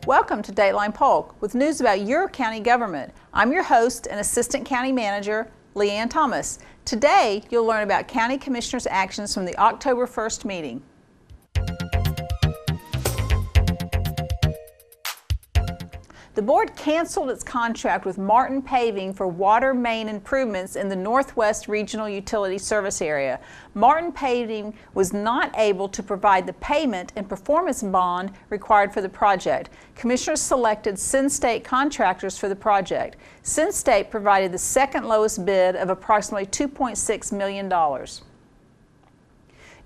Welcome to Dateline Polk with news about your county government. I'm your host and Assistant County Manager, Lea Ann Thomas. Today, you'll learn about County Commissioners' actions from the October 1st meeting. The board canceled its contract with Martin Paving for water main improvements in the Northwest Regional Utility Service Area. Martin Paving was not able to provide the payment and performance bond required for the project. Commissioners selected Sin State contractors for the project. Sin State provided the second lowest bid of approximately $2.6 million.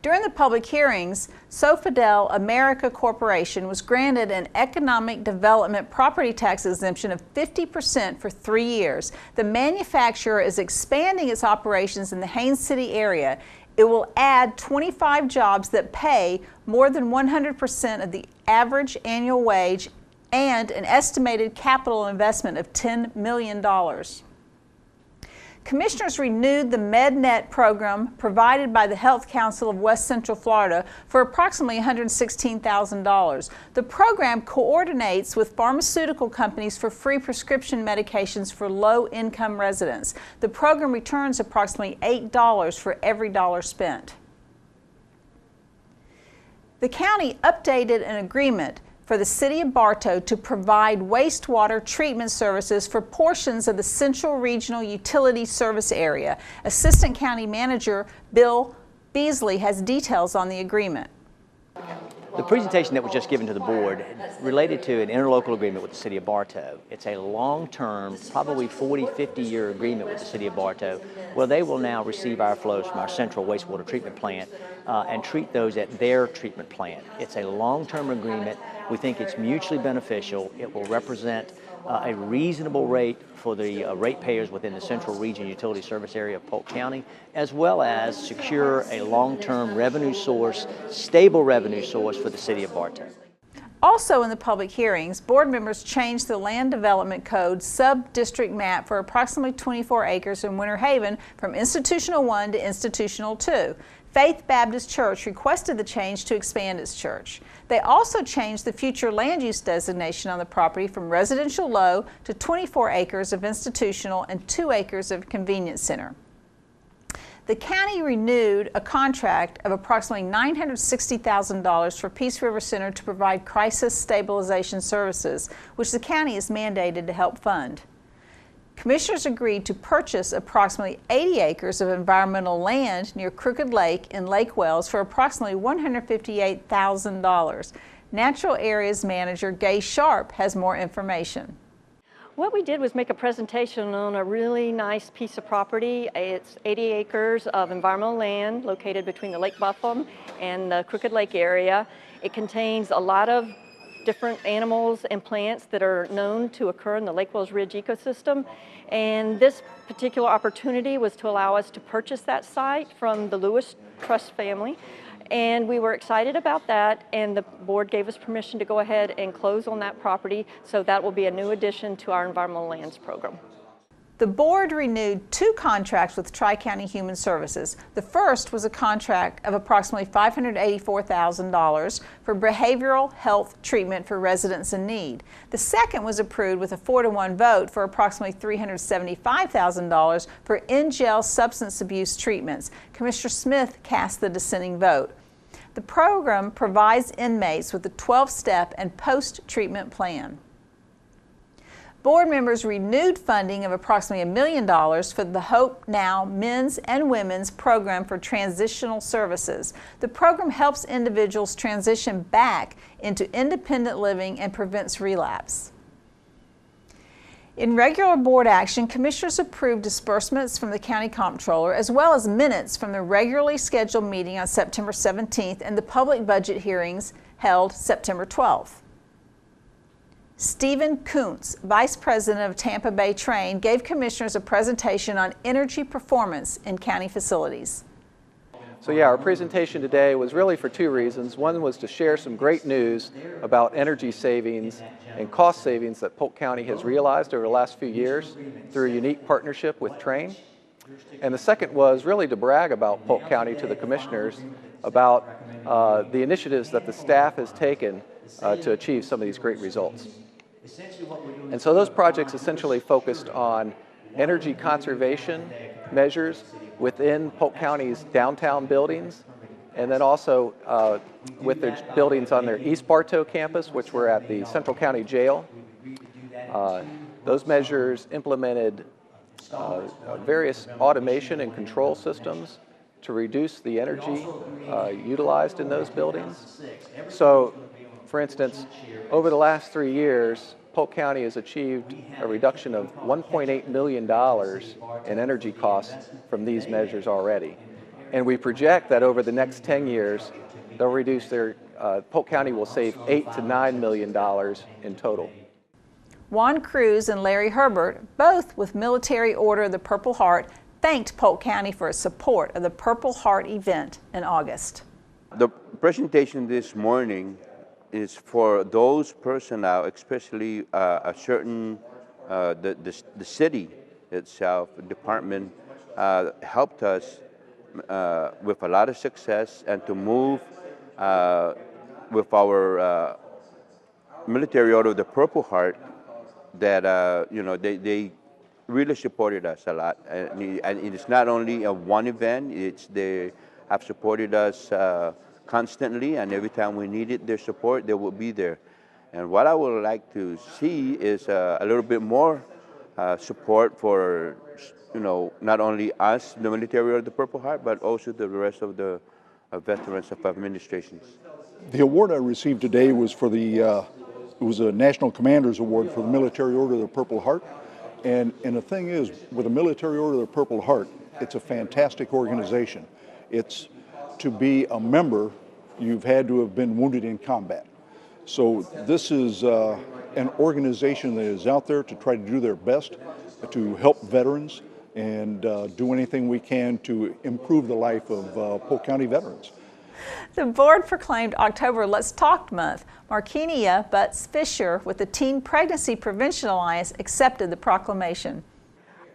During the public hearings, Sofidel America Corporation was granted an economic development property tax exemption of 50% for 3 years. The manufacturer is expanding its operations in the Haines City area. It will add 25 jobs that pay more than 100% of the average annual wage and an estimated capital investment of $10 million. Commissioners renewed the MedNet program provided by the Health Council of West Central Florida for approximately $116,000. The program coordinates with pharmaceutical companies for free prescription medications for low-income residents. The program returns approximately $8 for every dollar spent. The county updated an agreement for the City of Bartow to provide wastewater treatment services for portions of the Central Regional Utility Service Area. Assistant County Manager Bill Beasley has details on the agreement. The presentation that was just given to the board related to an interlocal agreement with the City of Bartow. It's a long-term, probably 40, 50-year agreement with the City of Bartow, where they will now receive our flows from our central wastewater treatment plant and treat those at their treatment plant. It's a long-term agreement. We think it's mutually beneficial. It will represent a reasonable rate for the ratepayers within the Central Region Utility Service Area of Polk County, as well as secure a long-term revenue source, stable revenue source for the City of Bartow. Also in the public hearings, board members changed the Land Development Code sub-district map for approximately 24 acres in Winter Haven from Institutional 1 to Institutional 2. Faith Baptist Church requested the change to expand its church. They also changed the future land use designation on the property from residential low to 24 acres of institutional and 2 acres of convenience center. The county renewed a contract of approximately $960,000 for Peace River Center to provide crisis stabilization services, which the county is mandated to help fund. Commissioners agreed to purchase approximately 80 acres of environmental land near Crooked Lake in Lake Wells for approximately $158,000. Natural Areas Manager Gaye Sharpe has more information. What we did was make a presentation on a really nice piece of property. It's 80 acres of environmental land located between the Lake Buffum and the Crooked Lake area. It contains a lot of different animals and plants that are known to occur in the Lake Wells Ridge ecosystem. And this particular opportunity was to allow us to purchase that site from the Lewis Trust family. And we were excited about that, and the board gave us permission to go ahead and close on that property, so that will be a new addition to our environmental lands program. The board renewed 2 contracts with Tri-County Human Services. The first was a contract of approximately $584,000 for behavioral health treatment for residents in need. The second was approved with a 4-to-1 vote for approximately $375,000 for in-jail substance abuse treatments. Commissioner Smith cast the dissenting vote. The program provides inmates with a 12-step and post-treatment plan. Board members renewed funding of approximately $1 million for the Hope Now Men's and Women's Program for Transitional Services. The program helps individuals transition back into independent living and prevents relapse. In regular board action, commissioners approved disbursements from the county comptroller as well as minutes from the regularly scheduled meeting on September 17th and the public budget hearings held September 12th. Stephen Koontz, Vice President of Tampa Bay Train, gave commissioners a presentation on energy performance in county facilities. So yeah, our presentation today was really for 2 reasons. One was to share some great news about energy savings and cost savings that Polk County has realized over the last few years through a unique partnership with Train. And the second was really to brag about Polk County to the commissioners about the initiatives that the staff has taken to achieve some of these great results. And so those projects essentially focused on energy conservation measures within Polk County's downtown buildings, and then also with their buildings on their East Bartow campus, which were at the Central County Jail. Those measures implemented various automation and control systems to reduce the energy utilized in those buildings. So, for instance, over the last 3 years, Polk County has achieved a reduction of $1.8 million in energy costs from these measures already. And we project that over the next 10 years, they'll reduce their, Polk County will save $8 to $9 million in total. Juan Cruz and Larry Herbert, both with Military Order of the Purple Heart, thanked Polk County for its support of the Purple Heart event in August. The presentation this morning is for those personnel, especially a certain, the city itself, department, helped us with a lot of success and to move with our Military Order of the Purple Heart that, you know, they really supported us a lot. And it's not only a one event, they have supported us constantly, and every time we needed their support, they will be there. And what I would like to see is a little bit more support for, you know, not only us, the Military Order of the Purple Heart, but also the rest of the veterans of administrations. The award I received today was for the, it was a National Commander's Award for the Military Order of the Purple Heart. And the thing is, with the Military Order of the Purple Heart, it's a fantastic organization. It's to be a member, you've had to have been wounded in combat. So this is an organization that is out there to try to do their best to help veterans and do anything we can to improve the life of Polk County veterans. The board proclaimed October Let's Talk Month. Marquinia Butts Fisher with the Teen Pregnancy Prevention Alliance accepted the proclamation.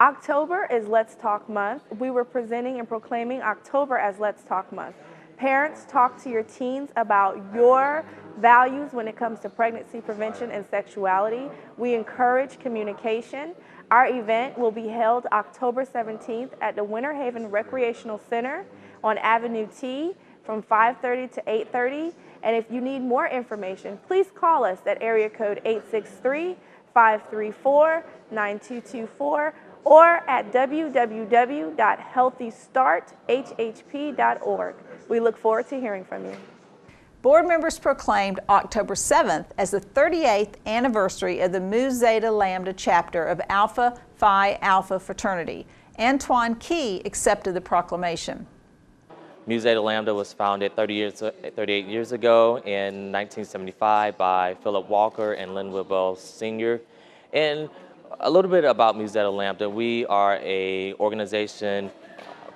October is Let's Talk Month. We were presenting and proclaiming October as Let's Talk Month. Parents, talk to your teens about your values when it comes to pregnancy prevention and sexuality. We encourage communication. Our event will be held October 17th at the Winter Haven Recreational Center on Avenue T from 5:30 to 8:30. And if you need more information, please call us at area code 863-534-9224 or at www.healthystarthhp.org. We look forward to hearing from you. Board members proclaimed October 7th as the 38th anniversary of the Mu Zeta Lambda chapter of Alpha Phi Alpha fraternity. Antwan accepted the proclamation. Mu Zeta Lambda was founded 38 years ago in 1975 by Philip Walker and Linwood Wells Sr. And a little bit about Mu Zeta Lambda. We are an organization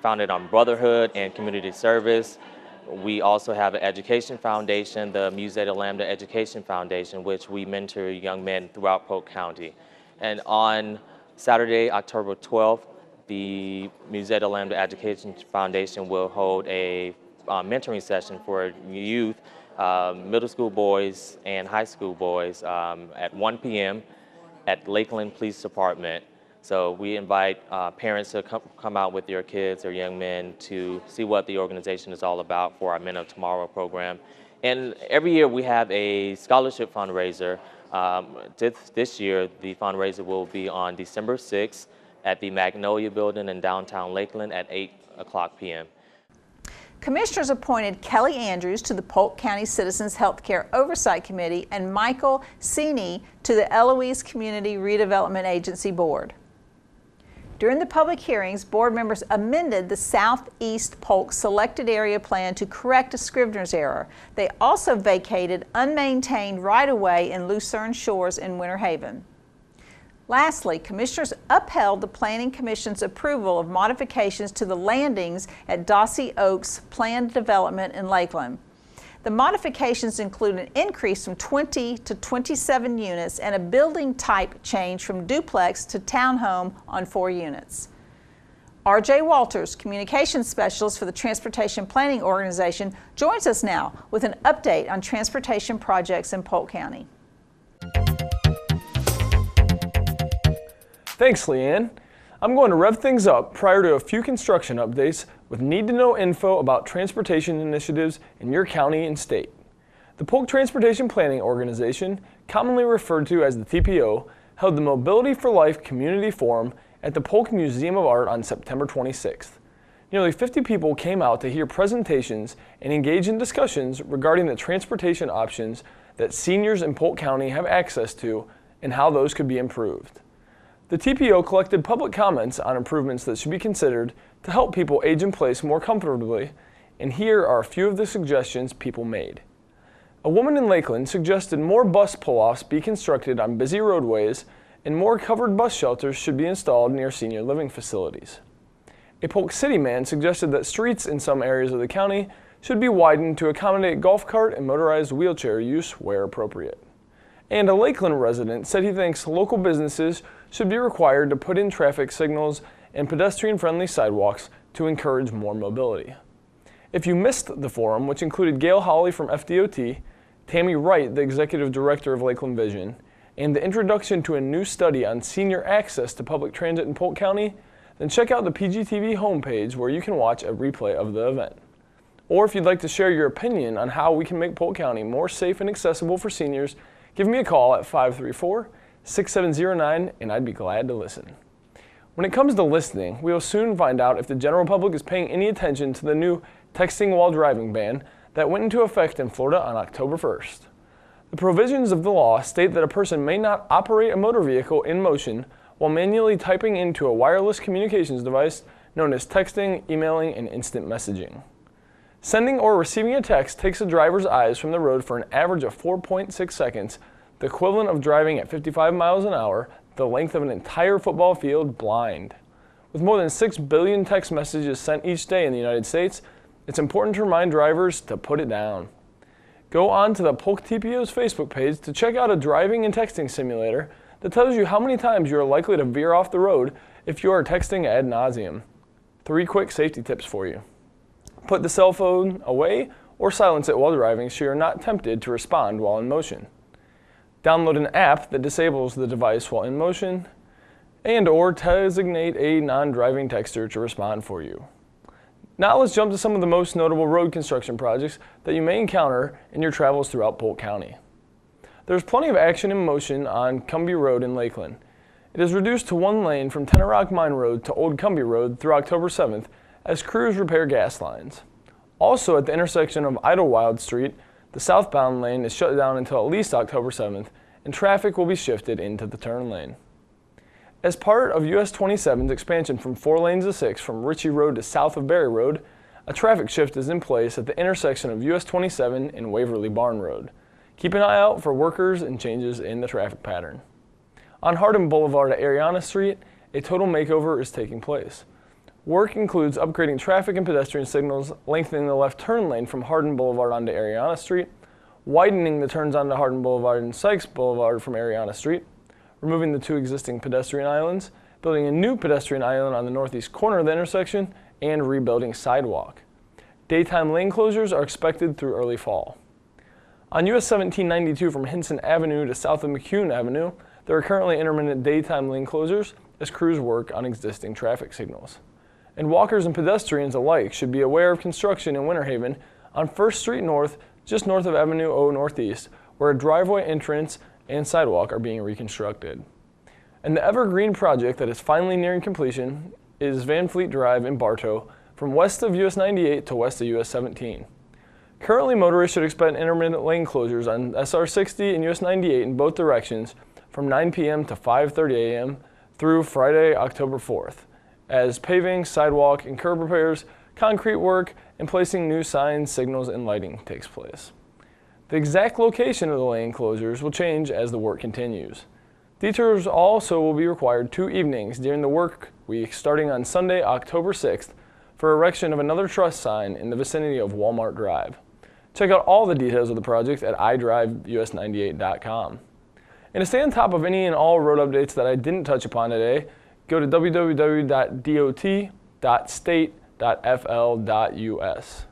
founded on brotherhood and community service. We also have an education foundation, the Mu Zeta Lambda Education Foundation, which we mentor young men throughout Polk County. And on Saturday, October 12th, the Mu Zeta Lambda Education Foundation will hold a mentoring session for youth, middle school boys and high school boys at 1 p.m. at Lakeland Police Department. So we invite parents to come out with your kids or young men to see what the organization is all about for our Men of Tomorrow program. And every year we have a scholarship fundraiser. This year the fundraiser will be on December 6th at the Magnolia Building in downtown Lakeland at 8:00 p.m. Commissioners appointed Kelly Andrews to the Polk County Citizens Healthcare Oversight Committee and Michael Sini to the Eloise Community Redevelopment Agency Board. During the public hearings, board members amended the Southeast Polk Selected Area Plan to correct a Scrivener's error. They also vacated unmaintained right-of-way in Lucerne Shores in Winter Haven. Lastly, commissioners upheld the Planning Commission's approval of modifications to the landings at Dossey Oaks planned development in Lakeland. The modifications include an increase from 20 to 27 units and a building type change from duplex to townhome on 4 units. R.J. Walters, Communications Specialist for the Transportation Planning Organization, joins us now with an update on transportation projects in Polk County. Thanks, Lea Ann. I'm going to rev things up prior to a few construction updates with need-to-know info about transportation initiatives in your county and state. The Polk Transportation Planning Organization, commonly referred to as the TPO, held the Mobility for Life Community Forum at the Polk Museum of Art on September 26th. Nearly 50 people came out to hear presentations and engage in discussions regarding the transportation options that seniors in Polk County have access to and how those could be improved. The TPO collected public comments on improvements that should be considered to help people age in place more comfortably, and here are a few of the suggestions people made. A woman in Lakeland suggested more bus pull-offs be constructed on busy roadways and more covered bus shelters should be installed near senior living facilities. A Polk City man suggested that streets in some areas of the county should be widened to accommodate golf cart and motorized wheelchair use where appropriate. And a Lakeland resident said he thinks local businesses should be required to put in traffic signals and pedestrian-friendly sidewalks to encourage more mobility. If you missed the forum, which included Gayle Hawley from FDOT, Tammy Wright, the Executive Director of Lakeland Vision, and the introduction to a new study on senior access to public transit in Polk County, then check out the PGTV homepage where you can watch a replay of the event. Or if you'd like to share your opinion on how we can make Polk County more safe and accessible for seniors, give me a call at 534-6709 and I'd be glad to listen. When it comes to listening, we will soon find out if the general public is paying any attention to the new texting while driving ban that went into effect in Florida on October 1st. The provisions of the law state that a person may not operate a motor vehicle in motion while manually typing into a wireless communications device known as texting, emailing, and instant messaging. Sending or receiving a text takes a driver's eyes from the road for an average of 4.6 seconds, the equivalent of driving at 55 miles an hour, the length of an entire football field blind. With more than 6 billion text messages sent each day in the United States, it's important to remind drivers to put it down. Go on to the Polk TPO's Facebook page to check out a driving and texting simulator that tells you how many times you are likely to veer off the road if you are texting ad nauseum. 3 quick safety tips for you. Put the cell phone away or silence it while driving so you're not tempted to respond while in motion. Download an app that disables the device while in motion, and or designate a non-driving texter to respond for you. Now let's jump to some of the most notable road construction projects that you may encounter in your travels throughout Polk County. There's plenty of action in motion on Combee Road in Lakeland. It is reduced to 1 lane from Tenoroc Mine Road to Old Combee Road through October 7th as crews repair gas lines. Also at the intersection of Idlewild Street, the southbound lane is shut down until at least October 7th and traffic will be shifted into the turn lane. As part of US 27's expansion from 4 lanes to 6 from Ritchie Road to south of Berry Road, a traffic shift is in place at the intersection of US 27 and Waverly Barn Road. Keep an eye out for workers and changes in the traffic pattern. On Harden Boulevard at Ariana Street, a total makeover is taking place. Work includes upgrading traffic and pedestrian signals, lengthening the left turn lane from Harden Boulevard onto Ariana Street, widening the turns onto Harden Boulevard and Sykes Boulevard from Ariana Street, removing the 2 existing pedestrian islands, building a new pedestrian island on the northeast corner of the intersection, and rebuilding sidewalk. Daytime lane closures are expected through early fall. On US 1792 from Hinson Avenue to south of McKeown Avenue, there are currently intermittent daytime lane closures as crews work on existing traffic signals. And walkers and pedestrians alike should be aware of construction in Winter Haven on 1st Street North, just north of Avenue O Northeast, where a driveway entrance and sidewalk are being reconstructed. And the Evergreen project that is finally nearing completion is Van Fleet Drive in Bartow, from west of US 98 to west of US 17. Currently, motorists should expect intermittent lane closures on SR 60 and US 98 in both directions from 9 p.m. to 5:30 a.m. through Friday, October 4th, as paving, sidewalk, and curb repairs, concrete work, and placing new signs, signals, and lighting takes place. The exact location of the lane closures will change as the work continues. Detours also will be required 2 evenings during the work week starting on Sunday, October 6th for erection of another truss sign in the vicinity of Walmart Drive. Check out all the details of the project at idriveus98.com. And to stay on top of any and all road updates that I didn't touch upon today, go to www.dot.gov polk.state.fl.us.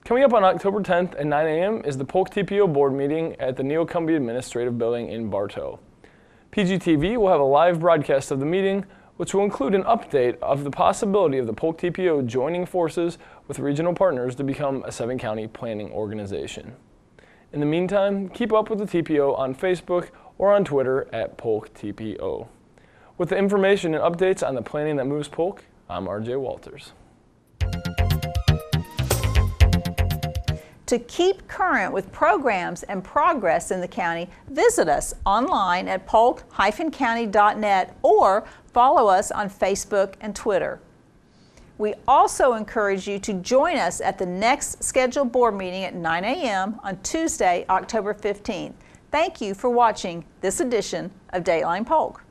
Coming up on October 10th at 9 a.m. is the Polk TPO board meeting at the Combee Administrative Building in Bartow. PGTV will have a live broadcast of the meeting, which will include an update of the possibility of the Polk TPO joining forces with regional partners to become a 7-county planning organization. In the meantime, keep up with the TPO on Facebook or on Twitter at Polk TPO. With the information and updates on the planning that moves Polk, I'm RJ Walters. To keep current with programs and progress in the county, visit us online at polk-county.net or follow us on Facebook and Twitter. We also encourage you to join us at the next scheduled board meeting at 9 a.m. on Tuesday, October 15th. Thank you for watching this edition of Dateline Polk.